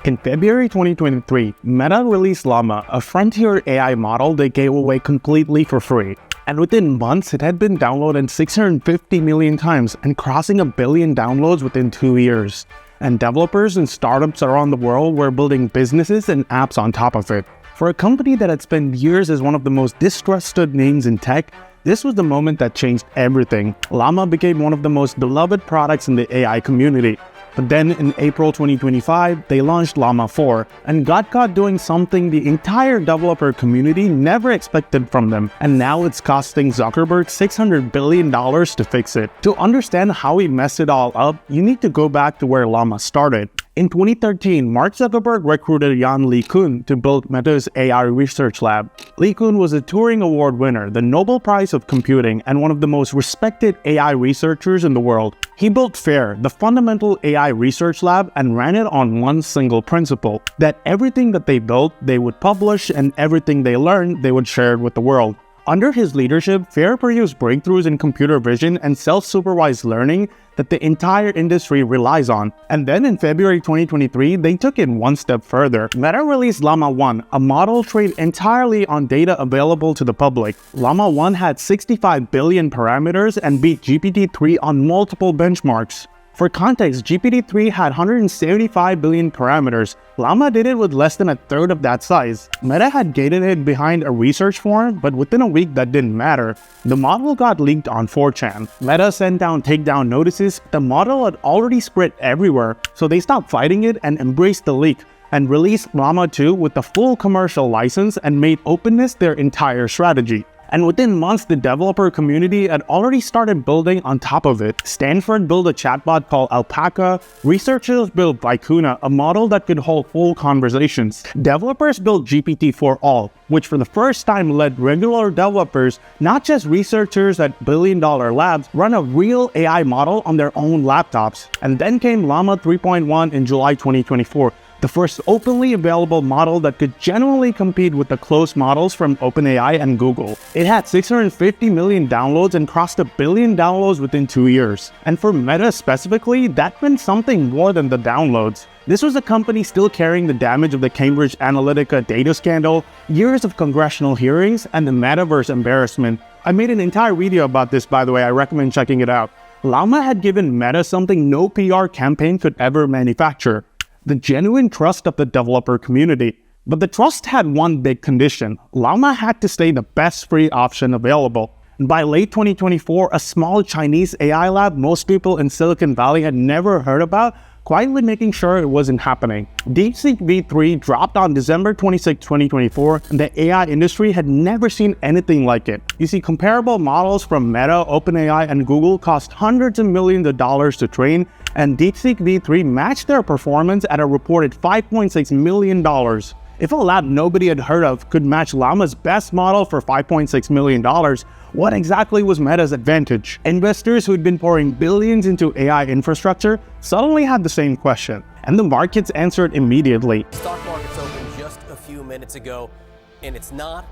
In February 2023, Meta released Llama, a frontier AI model they gave away completely for free. And within months, it had been downloaded 650 million times and crossing a billion downloads within 2 years. And developers and startups around the world were building businesses and apps on top of it. For a company that had spent years as one of the most distrusted names in tech, this was the moment that changed everything. Llama became one of the most beloved products in the AI community. But then in April 2025, they launched Llama 4 and got caught doing something the entire developer community never expected from them. And now it's costing Zuckerberg $600 billion to fix it. To understand how he messed it all up, you need to go back to where Llama started. In 2013, Mark Zuckerberg recruited Yann LeCun to build Meta's AI research lab. LeCun was a Turing Award winner, the Nobel Prize of Computing, and one of the most respected AI researchers in the world. He built FAIR, the fundamental AI research lab, and ran it on one single principle: that everything that they built, they would publish, and everything they learned, they would share it with the world. Under his leadership, FAIR produced breakthroughs in computer vision and self-supervised learning that the entire industry relies on. And then in February 2023, they took it one step further. Meta released Llama 1, a model trained entirely on data available to the public. Llama 1 had 65 billion parameters and beat GPT-3 on multiple benchmarks. For context, GPT-3 had 175 billion parameters. Llama did it with less than a third of that size. Meta had gated it behind a research forum, but within a week that didn't matter. The model got leaked on 4chan. Meta sent down takedown notices. The model had already spread everywhere, so they stopped fighting it and embraced the leak, and released Llama 2 with the full commercial license and made openness their entire strategy. And within months, the developer community had already started building on top of it. Stanford built a chatbot called Alpaca. Researchers built Vicuna, a model that could hold full conversations. Developers built GPT-4All, which for the first time let regular developers, not just researchers at billion-dollar labs, run a real AI model on their own laptops. And then came Llama 3.1 in July 2024. The first openly available model that could genuinely compete with the closed models from OpenAI and Google. It had 650 million downloads and crossed a billion downloads within 2 years. And for Meta specifically, that meant something more than the downloads. This was a company still carrying the damage of the Cambridge Analytica data scandal, years of congressional hearings, and the metaverse embarrassment. I made an entire video about this, by the way. I recommend checking it out. Llama had given Meta something no PR campaign could ever manufacture: the genuine trust of the developer community. But the trust had one big condition: Llama had to stay the best free option available. And by late 2024, a small Chinese AI lab most people in Silicon Valley had never heard about, quietly making sure it wasn't happening. DeepSeek v3 dropped on December 26, 2024, and the AI industry had never seen anything like it. You see, comparable models from Meta, OpenAI, and Google cost hundreds of millions of dollars to train, and DeepSeek v3 matched their performance at a reported $5.6 million. If a lab nobody had heard of could match Llama's best model for $5.6 million, what exactly was Meta's advantage? Investors who'd been pouring billions into AI infrastructure suddenly had the same question, and the markets answered immediately. Stock market's opened just a few minutes ago, and it's not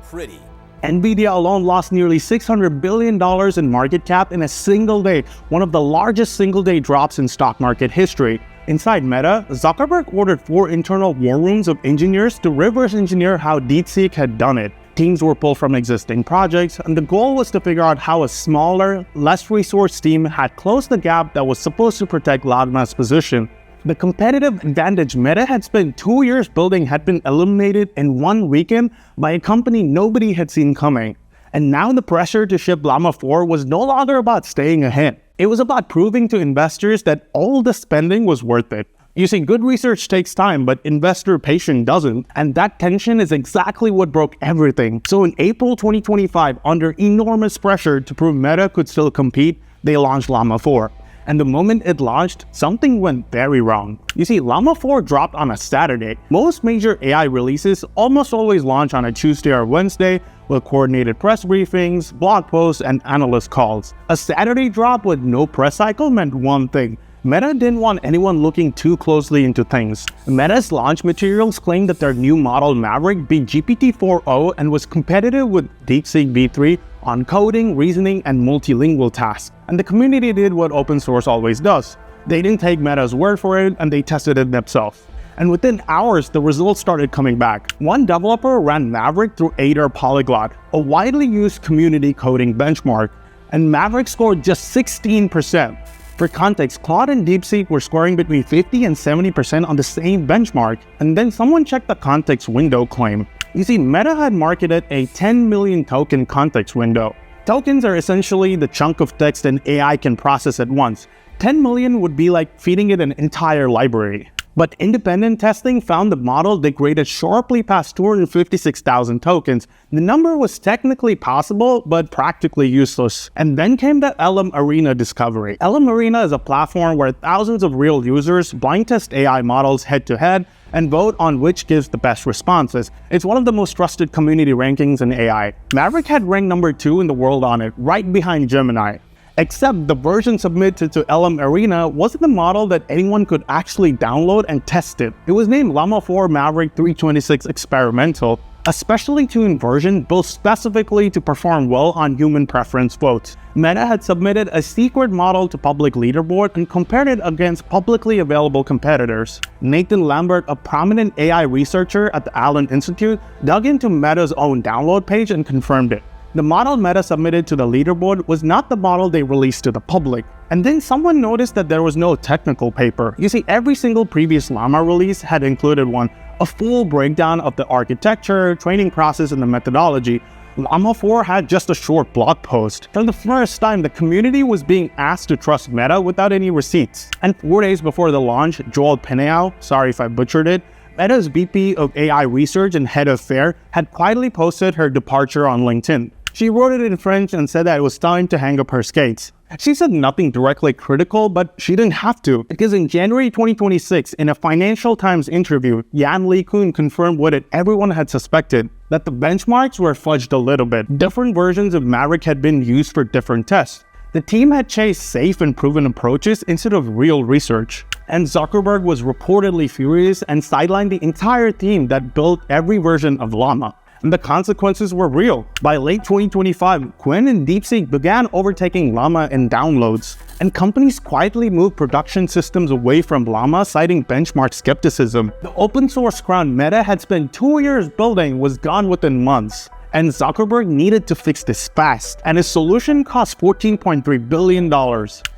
pretty. Nvidia alone lost nearly $600 billion in market cap in a single day, one of the largest single-day drops in stock market history. Inside Meta, Zuckerberg ordered 4 internal war rooms of engineers to reverse engineer how DeepSeek had done it. Teams were pulled from existing projects, and the goal was to figure out how a smaller, less resourced team had closed the gap that was supposed to protect Llama's position. The competitive advantage Meta had spent 2 years building had been eliminated in one weekend by a company nobody had seen coming. And now the pressure to ship Llama 4 was no longer about staying ahead. It was about proving to investors that all the spending was worth it. You see, good research takes time, but investor patience doesn't, and that tension is exactly what broke everything. So in April 2025, under enormous pressure to prove Meta could still compete, they launched Llama 4. And the moment it launched, something went very wrong. You see, Llama 4 dropped on a Saturday. Most major AI releases almost always launch on a Tuesday or Wednesday, with coordinated press briefings, blog posts, and analyst calls. A Saturday drop with no press cycle meant one thing: Meta didn't want anyone looking too closely into things. Meta's launch materials claimed that their new model Maverick beat GPT-4o and was competitive with DeepSeek v3 on coding, reasoning, and multilingual tasks. And the community did what open source always does. They didn't take Meta's word for it, and they tested it themselves. and within hours, the results started coming back. One developer ran Maverick through Ada Polyglot, a widely used community coding benchmark, and Maverick scored just 16%. For context, Claude and DeepSeek were scoring between 50 and 70% on the same benchmark, and then someone checked the context window claim. You see, Meta had marketed a 10 million token context window. Tokens are essentially the chunk of text an AI can process at once. 10 million would be like feeding it an entire library. But independent testing found the model degraded sharply past 256,000 tokens. The number was technically possible, but practically useless. And then came the Llama Arena discovery. Llama Arena is a platform where thousands of real users blind test AI models head-to-head and vote on which gives the best responses. It's one of the most trusted community rankings in AI. Maverick had ranked number 2 in the world on it, right behind Gemini. Except the version submitted to Llama Arena wasn't the model that anyone could actually download and test it. It was named Llama 4 Maverick 326 Experimental, a specially tuned version built specifically to perform well on human preference votes. Meta had submitted a secret model to public leaderboard and compared it against publicly available competitors. Nathan Lambert, a prominent AI researcher at the Allen Institute, dug into Meta's own download page and confirmed it. The model Meta submitted to the leaderboard was not the model they released to the public. And then someone noticed that there was no technical paper. You see, every single previous Llama release had included one, a full breakdown of the architecture, training process, and the methodology. Llama 4 had just a short blog post. For the first time, the community was being asked to trust Meta without any receipts. And 4 days before the launch, Joel Pineau, sorry if I butchered it, Meta's VP of AI Research and Head of FAIR, had quietly posted her departure on LinkedIn. She wrote it in French and said that it was time to hang up her skates. She said nothing directly critical, but she didn't have to, because in January 2026, in a Financial Times interview, Yann LeCun confirmed what everyone had suspected, that the benchmarks were fudged a little bit. Different versions of Maverick had been used for different tests. The team had chased safe and proven approaches instead of real research. And Zuckerberg was reportedly furious and sidelined the entire team that built every version of Llama. And the consequences were real. By late 2025, Quen and DeepSeek began overtaking Llama in downloads, and companies quietly moved production systems away from Llama, citing benchmark skepticism. The open source crown Meta had spent 2 years building was gone within months, and Zuckerberg needed to fix this fast, and his solution cost $14.3 billion.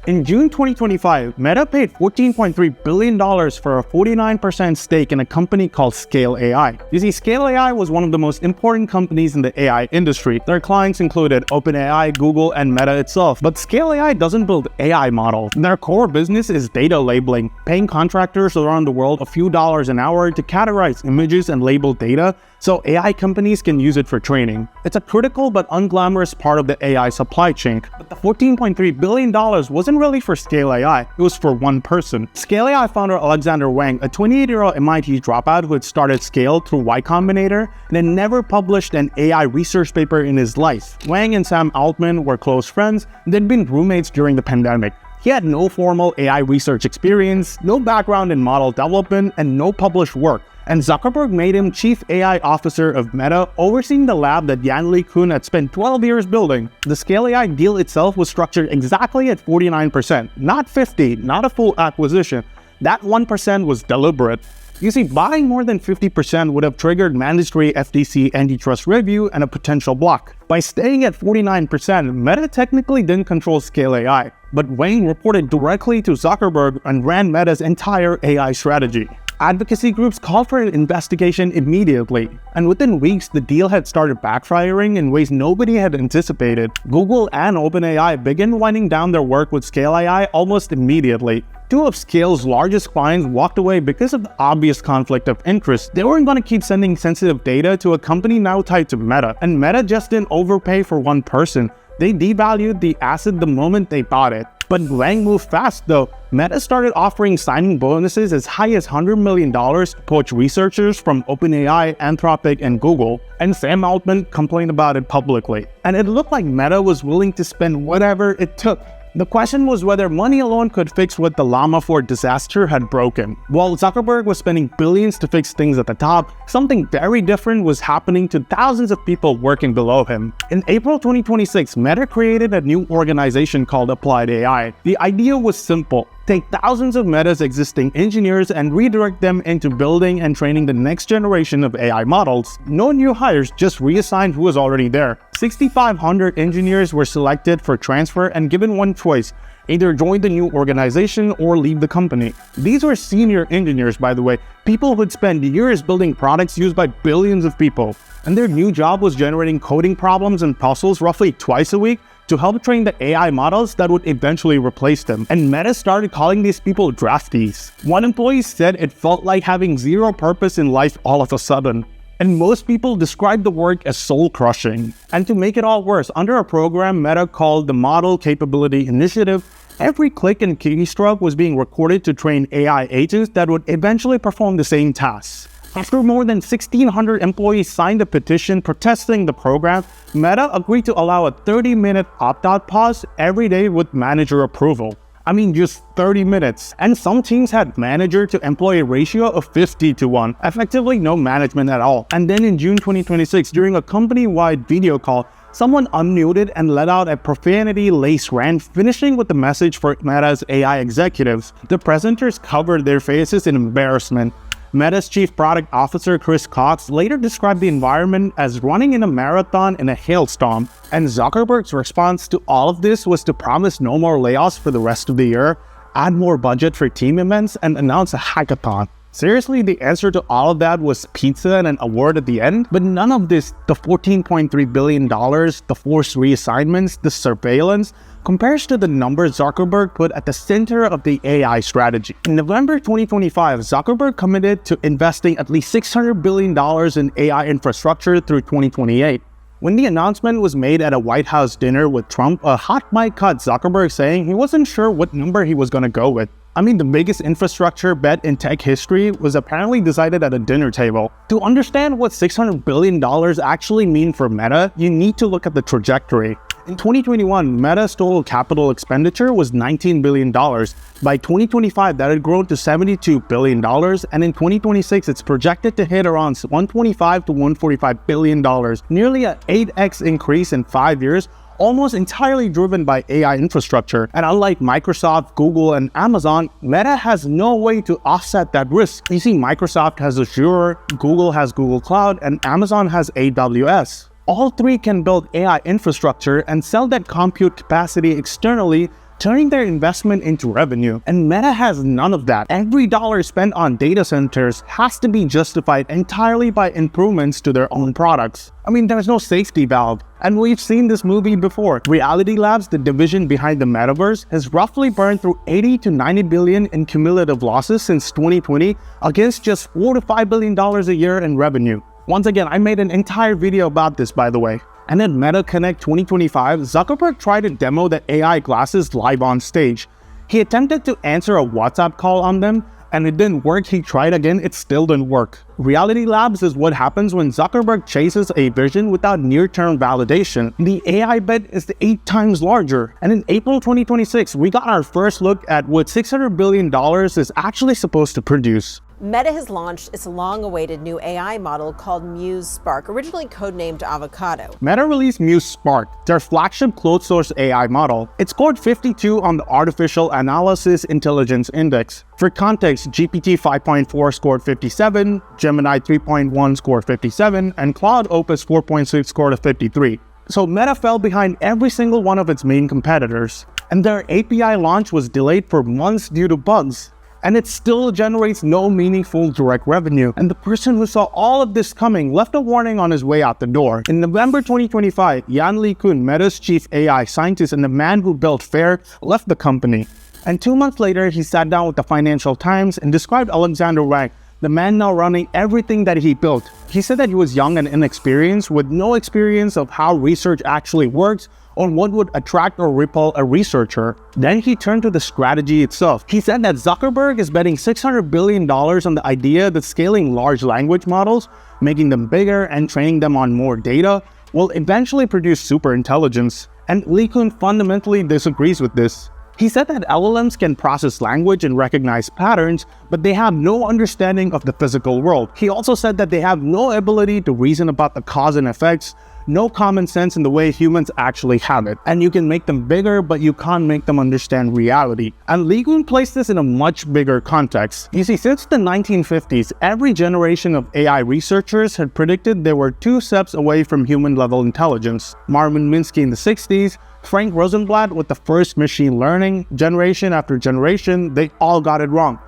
In June 2025, Meta paid $14.3 billion for a 49% stake in a company called Scale AI. You see, Scale AI was one of the most important companies in the AI industry. Their clients included OpenAI, Google, and Meta itself. But Scale AI doesn't build AI models. Their core business is data labeling, paying contractors around the world a few dollars an hour to categorize images and label data so AI companies can use it for training. It's a critical but unglamorous part of the AI supply chain. But the $14.3 billion wasn't really for Scale AI, it was for one person. Scale AI founder Alexander Wang, a 28-year-old MIT dropout who had started Scale through Y Combinator and had never published an AI research paper in his life. Wang and Sam Altman were close friends, and they'd been roommates during the pandemic. He had no formal AI research experience, no background in model development, and no published work. And Zuckerberg made him Chief AI Officer of Meta, overseeing the lab that Yann LeCun had spent 12 years building. The Scale AI deal itself was structured exactly at 49%, not 50%, not a full acquisition. That 1% was deliberate. You see, buying more than 50% would have triggered mandatory FTC antitrust review and a potential block. By staying at 49%, Meta technically didn't control Scale AI, but Wang reported directly to Zuckerberg and ran Meta's entire AI strategy. Advocacy groups called for an investigation immediately, and within weeks, the deal had started backfiring in ways nobody had anticipated. Google and OpenAI began winding down their work with Scale AI almost immediately. Two of Scale's largest clients walked away because of the obvious conflict of interest. They weren't going to keep sending sensitive data to a company now tied to Meta, and Meta just didn't overpay for one person. They devalued the asset the moment they bought it. But Wang moved fast though. Meta started offering signing bonuses as high as $100 million to poach researchers from OpenAI, Anthropic, and Google, and Sam Altman complained about it publicly. And it looked like Meta was willing to spend whatever it took. The question was whether money alone could fix what the Llama 4 disaster had broken. While Zuckerberg was spending billions to fix things at the top, something very different was happening to thousands of people working below him. In April 2026, Meta created a new organization called Applied AI. The idea was simple. take thousands of Meta's existing engineers and redirect them into building and training the next generation of AI models. No new hires, just reassigned who was already there. 6,500 engineers were selected for transfer and given one choice: either join the new organization or leave the company. These were senior engineers, by the way, people who'd spend years building products used by billions of people. And their new job was generating coding problems and puzzles roughly twice a week to help train the AI models that would eventually replace them. And Meta started calling these people draftees. One employee said it felt like having zero purpose in life all of a sudden. And most people describe the work as soul-crushing. And to make it all worse, under a program Meta called the Model Capability Initiative, every click and keystroke was being recorded to train AI agents that would eventually perform the same tasks. After more than 1,600 employees signed a petition protesting the program, Meta agreed to allow a 30-minute opt-out pause every day with manager approval. I mean, just 30 minutes. And some teams had manager-to-employee ratio of 50-1, effectively no management at all. And then in June 2026, during a company-wide video call, someone unmuted and let out a profanity-laced rant, finishing with the message for Meta's AI executives. The presenters covered their faces in embarrassment. Meta's chief product officer Chris Cox later described the environment as running in a marathon in a hailstorm, and Zuckerberg's response to all of this was to promise no more layoffs for the rest of the year, add more budget for team events, and announce a hackathon. Seriously, the answer to all of that was pizza and an award at the end? But none of this, the $14.3 billion, the forced reassignments, the surveillance, compares to the numbers Zuckerberg put at the center of the AI strategy. In November 2025, Zuckerberg committed to investing at least $600 billion in AI infrastructure through 2028. When the announcement was made at a White House dinner with Trump, a hot mic caught Zuckerberg saying he wasn't sure what number he was going to go with. I mean, the biggest infrastructure bet in tech history was apparently decided at a dinner table. To understand what $600 billion actually mean for Meta, you need to look at the trajectory. In 2021, Meta's total capital expenditure was $19 billion. By 2025, that had grown to $72 billion, and in 2026, it's projected to hit around $125 to $145 billion, nearly an 8x increase in 5 years, almost entirely driven by AI infrastructure. And unlike Microsoft, Google, and Amazon, Meta has no way to offset that risk. You see, Microsoft has Azure, Google has Google Cloud, and Amazon has AWS. All three can build AI infrastructure and sell that compute capacity externally, turning their investment into revenue. And Meta has none of that. Every dollar spent on data centers has to be justified entirely by improvements to their own products. I mean, there's no safety valve. And we've seen this movie before. Reality Labs, the division behind the metaverse, has roughly burned through 80 to 90 billion in cumulative losses since 2020 against just $4 to $5 billion a year in revenue. Once again, I made an entire video about this, by the way. And at Meta Connect 2025, Zuckerberg tried to demo the AI glasses live on stage. He attempted to answer a WhatsApp call on them, and it didn't work. He tried again, it still didn't work. Reality Labs is what happens when Zuckerberg chases a vision without near-term validation. The AI bet is 8 times larger. And in April 2026, we got our first look at what $600 billion is actually supposed to produce. Meta has launched its long-awaited new AI model called Muse Spark, originally codenamed Avocado. Meta released Muse Spark, their flagship closed-source AI model. It scored 52 on the Artificial Analysis Intelligence Index. For context, GPT 5.4 scored 57, Gemini 3.1 scored 57, and Claude Opus 4.6 scored a 53. So Meta fell behind every single one of its main competitors. And their API launch was delayed for months due to bugs. And it still generates no meaningful direct revenue. And the person who saw all of this coming left a warning on his way out the door. In November 2025, Yann LeCun, Meta's chief AI scientist and the man who built Fair, left the company. And 2 months later, he sat down with the Financial Times and described Alexander Wang, the man now running everything that he built. He said that he was young and inexperienced, with no experience of how research actually works or what would attract or repel a researcher. Then he turned to the strategy itself. He said that Zuckerberg is betting $600 billion on the idea that scaling large language models, making them bigger and training them on more data, will eventually produce superintelligence. And LeCun fundamentally disagrees with this. He said that LLMs can process language and recognize patterns, but they have no understanding of the physical world. He also said that they have no ability to reason about the cause and effects, no common sense in the way humans actually have it. And you can make them bigger, but you can't make them understand reality. And LeCun placed this in a much bigger context. You see, since the 1950s, every generation of AI researchers had predicted they were 2 steps away from human-level intelligence. Marvin Minsky in the 60s, Frank Rosenblatt with the first machine learning, generation after generation, they all got it wrong.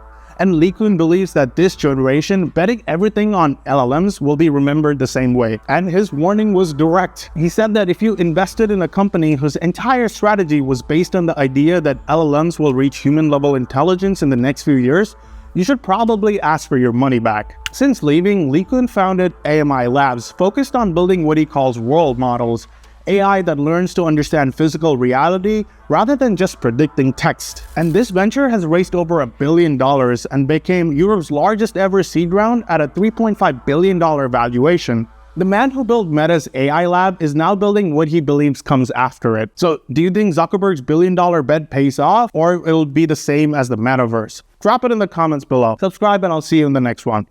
And LeCun believes that this generation, betting everything on LLMs, will be remembered the same way. And his warning was direct. He said that if you invested in a company whose entire strategy was based on the idea that LLMs will reach human-level intelligence in the next few years, you should probably ask for your money back. Since leaving, LeCun founded AMI Labs, focused on building what he calls world models, AI that learns to understand physical reality rather than just predicting text. And this venture has raised over $1 billion and became Europe's largest ever seed round at a $3.5 billion valuation. The man who built Meta's AI lab is now building what he believes comes after it. So, do you think Zuckerberg's $1 billion bet pays off, or it'll be the same as the metaverse? Drop it in the comments below. Subscribe and I'll see you in the next one.